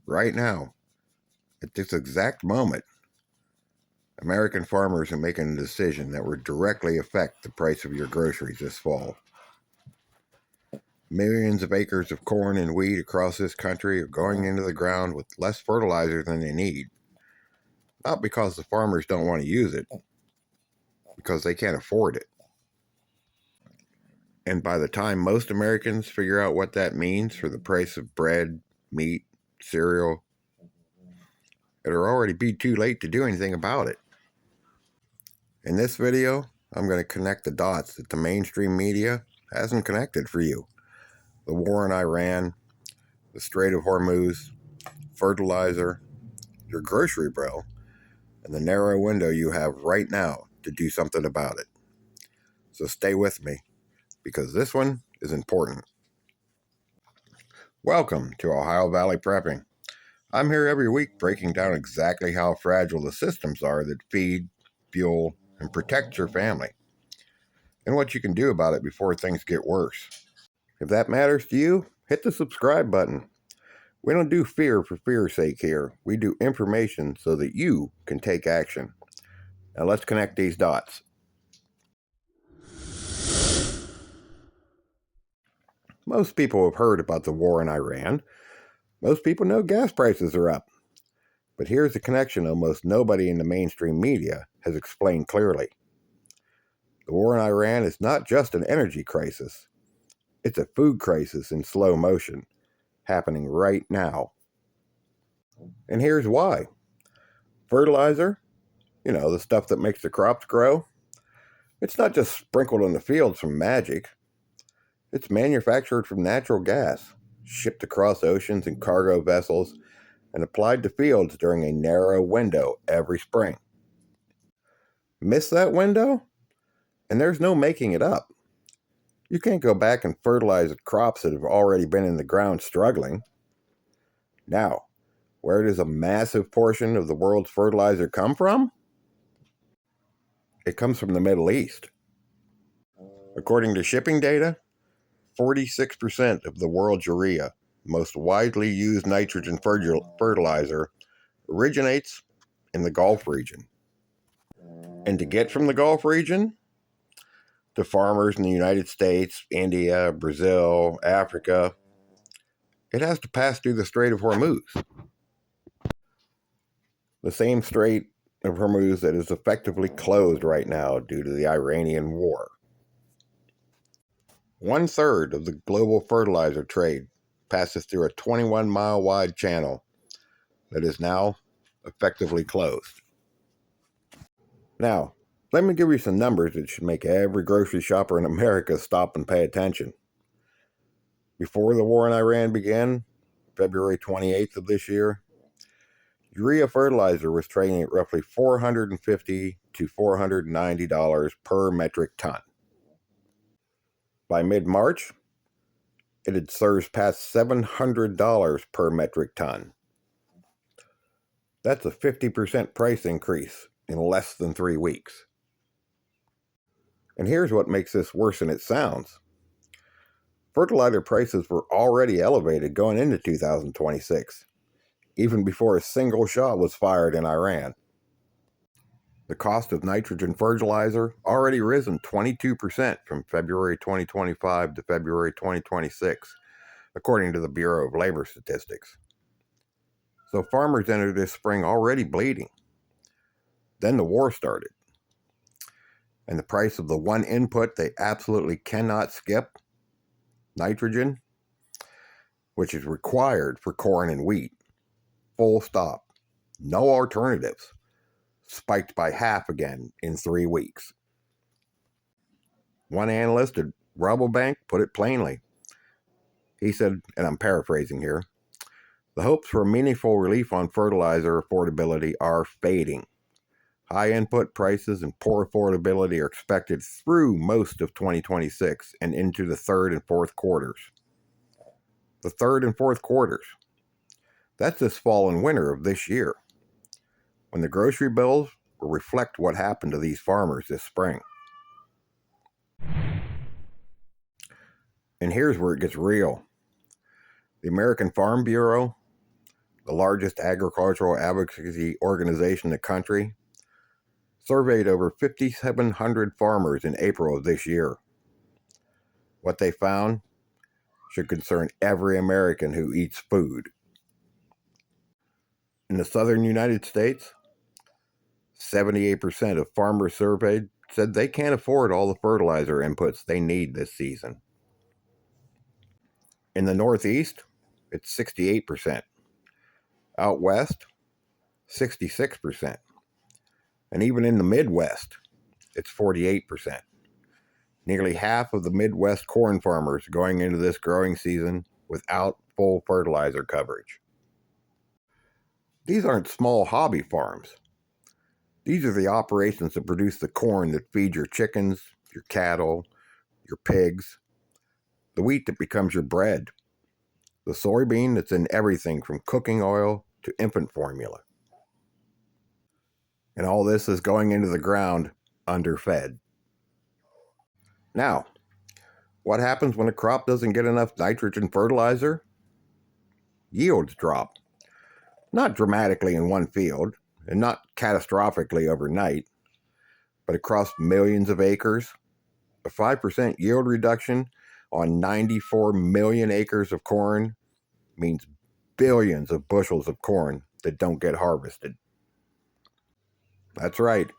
right now, at this exact moment, American farmers are making a decision that will directly affect the price of your groceries this fall. Millions of acres of corn and wheat across this country are going into the ground with less fertilizer than they need. Not because the farmers don't want to use it, because they can't afford it. And by the time most Americans figure out what that means for the price of bread, meat, cereal, it'll already be too late to do anything about it. In this video, I'm going to connect the dots that the mainstream media hasn't connected for you. The war in Iran, the Strait of Hormuz, fertilizer, your grocery bill, and the narrow window you have right now to do something about it. So stay with me, because this one is important. Welcome to Ohio Valley Prepping. I'm here every week breaking down exactly how fragile the systems are that feed, fuel, and protect your family, and what you can do about it before things get worse. If that matters to you, hit the subscribe button. We don't do fear for fear's sake here. We do information so that you can take action. Now let's connect these dots. Most people have heard about the war in Iran. Most people know gas prices are up. But here's the connection almost nobody in the mainstream media has explained clearly. The war in Iran is not just an energy crisis. It's a food crisis in slow motion, happening right now. And here's why. Fertilizer, the stuff that makes the crops grow, it's not just sprinkled in the fields from magic. It's manufactured from natural gas, shipped across oceans in cargo vessels, and applied to fields during a narrow window every spring. Miss that window? And there's no making it up. You can't go back and fertilize crops that have already been in the ground struggling. Now, where does a massive portion of the world's fertilizer come from? It comes from the Middle East. According to shipping data, 46% of the world's urea, most widely used nitrogen fertilizer, originates in the Gulf region. And to get from the Gulf region to farmers in the United States, India, Brazil, Africa, it has to pass through the Strait of Hormuz. The same Strait of Hormuz that is effectively closed right now due to the Iranian war. 1/3 of the global fertilizer trade passes through a 21-mile wide channel that is now effectively closed. Now, let me give you some numbers that should make every grocery shopper in America stop and pay attention. Before the war in Iran began, February 28th of this year, urea fertilizer was trading at roughly $450 to $490 per metric ton. By mid-March, it had surged past $700 per metric ton. That's a 50% price increase in less than 3 weeks. And here's what makes this worse than it sounds. Fertilizer prices were already elevated going into 2026, even before a single shot was fired in Iran. The cost of nitrogen fertilizer already risen 22% from February 2025 to February 2026, according to the Bureau of Labor Statistics. So farmers entered this spring already bleeding. Then the war started. And the price of the one input they absolutely cannot skip, nitrogen, which is required for corn and wheat, full stop, no alternatives, spiked by half again in 3 weeks. One analyst at Rabobank put it plainly. He said, and I'm paraphrasing here, the hopes for meaningful relief on fertilizer affordability are fading. High input prices and poor affordability are expected through most of 2026 and into the third and fourth quarters. The third and fourth quarters. That's this fall and winter of this year, when the grocery bills will reflect what happened to these farmers this spring. And here's where it gets real. The American Farm Bureau the largest agricultural advocacy organization in the country, surveyed over 5,700 farmers in April of this year. What they found should concern every American who eats food. In the southern United States, 78% of farmers surveyed said they can't afford all the fertilizer inputs they need this season. In the Northeast, it's 68%. Out west, 66%. And even in the Midwest, it's 48%. Nearly half of the Midwest corn farmers going into this growing season without full fertilizer coverage. These aren't small hobby farms. These are the operations that produce the corn that feeds your chickens, your cattle, your pigs, the wheat that becomes your bread, the soybean that's in everything from cooking oil to infant formula. And all this is going into the ground underfed. Now, what happens when a crop doesn't get enough nitrogen fertilizer? Yields drop. Not dramatically in one field, and not catastrophically overnight, but across millions of acres. A 5% yield reduction on 94 million acres of corn means billions of bushels of corn that don't get harvested. That's right,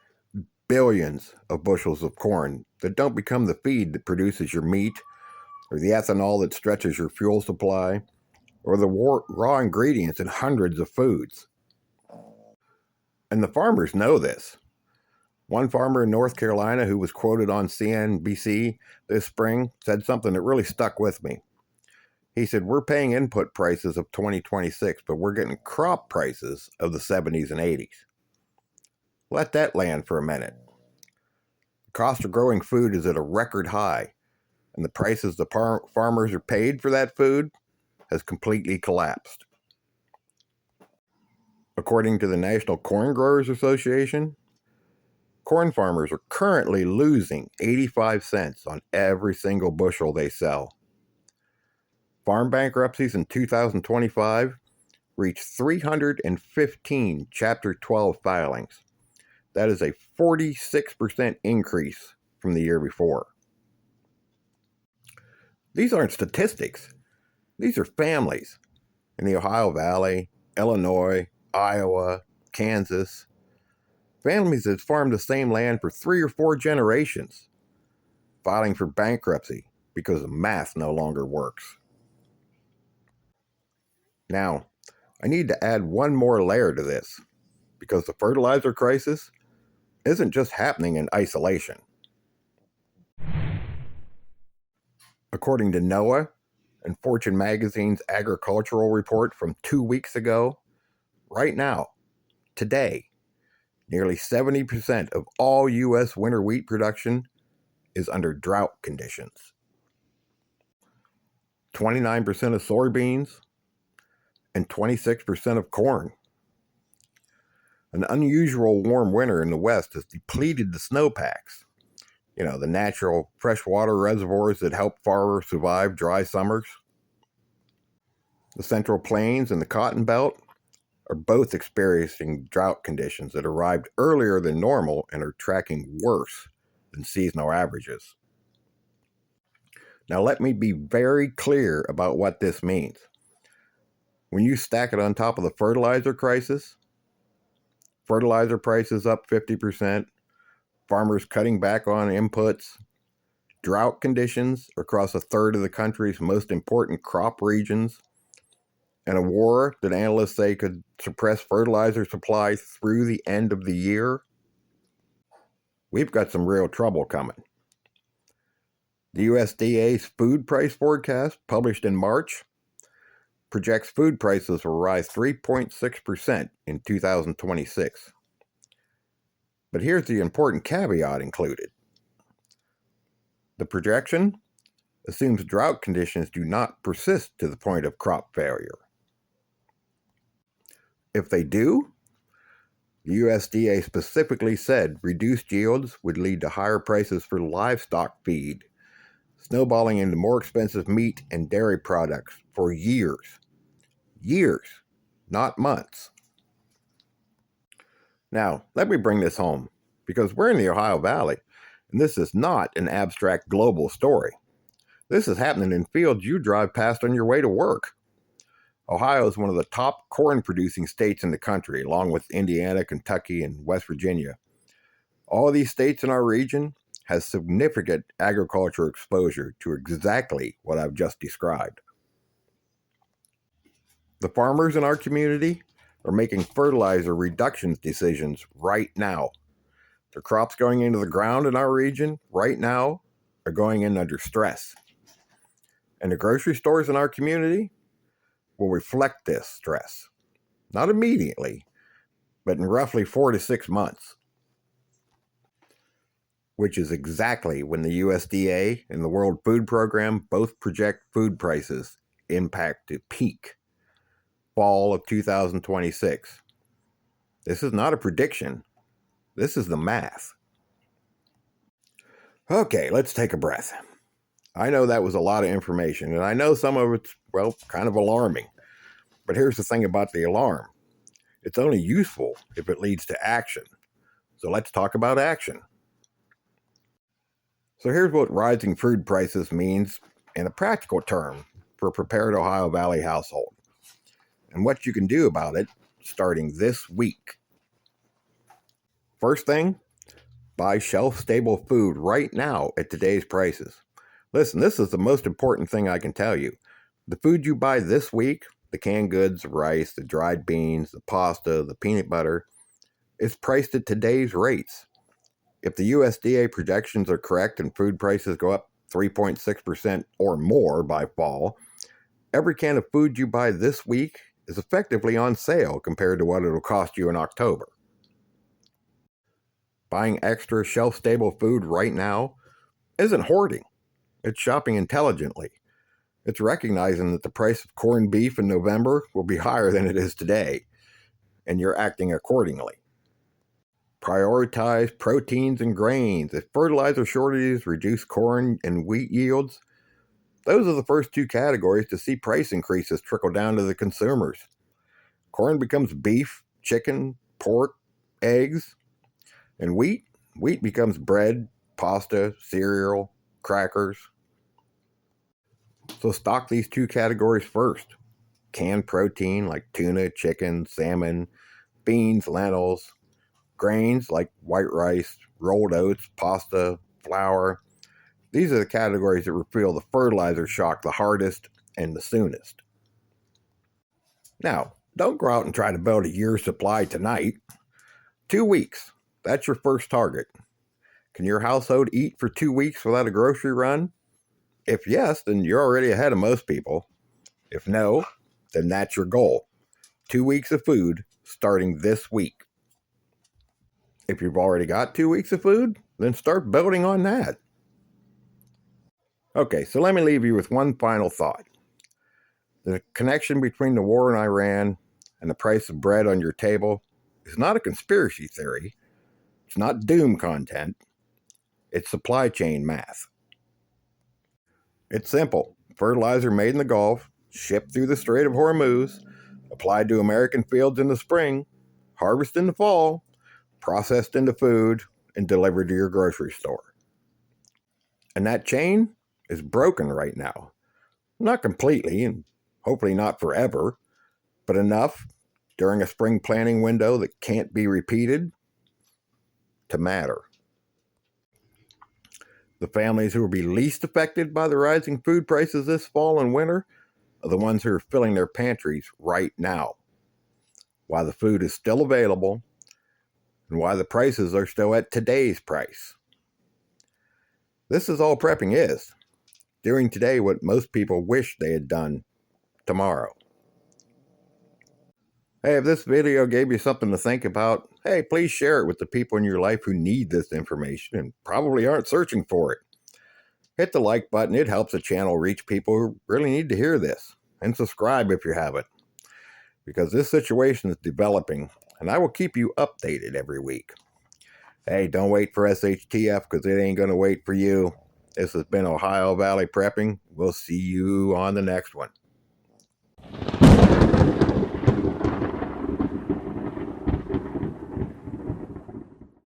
billions of bushels of corn that don't become the feed that produces your meat, or the ethanol that stretches your fuel supply, or the raw ingredients in hundreds of foods. And the farmers know this. One farmer in North Carolina who was quoted on CNBC this spring said something that really stuck with me. He said, "We're paying input prices of 2026, but we're getting crop prices of the 70s and 80s. Let that land for a minute. The cost of growing food is at a record high, and the prices the farmers are paid for that food has completely collapsed. According to the National Corn Growers Association, corn farmers are currently losing 85 cents on every single bushel they sell. Farm bankruptcies in 2025 reached 315 Chapter 12 filings. That is a 46% increase from the year before. These aren't statistics. These are families in the Ohio Valley, Illinois, Iowa, Kansas. Families that farmed the same land for 3 or 4 generations, filing for bankruptcy because the math no longer works. Now, I need to add one more layer to this, because the fertilizer crisis isn't just happening in isolation. According to NOAA and Fortune magazine's agricultural report from 2 weeks ago, right now, today, nearly 70% of all U.S. winter wheat production is under drought conditions. 29% of soybeans and 26% of corn. An unusual warm winter in the West has depleted the snowpacks, the natural freshwater reservoirs that help farmers survive dry summers. The Central Plains and the Cotton Belt are both experiencing drought conditions that arrived earlier than normal and are tracking worse than seasonal averages. Now, let me be very clear about what this means. When you stack it on top of the fertilizer crisis, fertilizer prices up 50%, farmers cutting back on inputs, drought conditions across a third of the country's most important crop regions, and a war that analysts say could suppress fertilizer supply through the end of the year, we've got some real trouble coming. The USDA's food price forecast, published in March, projects food prices will rise 3.6% in 2026. But here's the important caveat included. The projection assumes drought conditions do not persist to the point of crop failure. If they do, the USDA specifically said reduced yields would lead to higher prices for livestock feed, snowballing into more expensive meat and dairy products for years, not months. Now, let me bring this home, because we're in the Ohio Valley, and this is not an abstract global story. This is happening in fields you drive past on your way to work. Ohio is one of the top corn-producing states in the country, along with Indiana, Kentucky, and West Virginia. All of these states in our region has significant agriculture exposure to exactly what I've just described. The farmers in our community are making fertilizer reductions decisions right now. The crops going into the ground in our region right now are going in under stress. And the grocery stores in our community will reflect this stress. Not immediately, but in roughly 4 to 6 months. Which is exactly when the USDA and the World Food Program both project food prices impact to peak. Fall of 2026. This is not a prediction. This is the math. Okay, let's take a breath. I know that was a lot of information, and I know some of it's, well, kind of alarming. But here's the thing about the alarm. It's only useful if it leads to action. So let's talk about action. So here's what rising food prices means in a practical term for a prepared Ohio Valley household, and what you can do about it starting this week. First thing, buy shelf-stable food right now at today's prices. Listen, this is the most important thing I can tell you. The food you buy this week, the canned goods, the rice, the dried beans, the pasta, the peanut butter, is priced at today's rates. If the USDA projections are correct and food prices go up 3.6% or more by fall, every can of food you buy this week is effectively on sale compared to what it'll cost you in October. Buying extra shelf-stable food right now isn't hoarding. It's shopping intelligently. It's recognizing that the price of corned beef in November will be higher than it is today, and you're acting accordingly. Prioritize proteins and grains. If fertilizer shortages reduce corn and wheat yields, those are the first two categories to see price increases trickle down to the consumers. Corn becomes beef, chicken, pork, eggs, and wheat becomes bread, pasta, cereal, crackers. So stock these two categories first. Canned protein like tuna, chicken, salmon, beans, lentils. Grains like white rice, rolled oats, pasta, flour. These are the categories that will feel the fertilizer shock the hardest and the soonest. Now, don't go out and try to build a year's supply tonight. 2 weeks. That's your first target. Can your household eat for 2 weeks without a grocery run? If yes, then you're already ahead of most people. If no, then that's your goal. 2 weeks of food starting this week. If you've already got 2 weeks of food, then start building on that. Okay, so let me leave you with one final thought. The connection between the war in Iran and the price of bread on your table is not a conspiracy theory. It's not doom content. It's supply chain math. It's simple. Fertilizer made in the Gulf, shipped through the Strait of Hormuz, applied to American fields in the spring, harvested in the fall, processed into food, and delivered to your grocery store. And that chain is broken right now. Not completely, and hopefully not forever, but enough during a spring planting window that can't be repeated to matter. The families who will be least affected by the rising food prices this fall and winter are the ones who are filling their pantries right now, while the food is still available and why the prices are still at today's price. This is all prepping is. Doing today what most people wish they had done tomorrow. Hey, if this video gave you something to think about, hey, please share it with the people in your life who need this information and probably aren't searching for it. Hit the like button. It helps the channel reach people who really need to hear this. And subscribe if you haven't, because this situation is developing and I will keep you updated every week. Hey, don't wait for SHTF because it ain't going to wait for you. This has been Ohio Valley Prepping. We'll see you on the next one.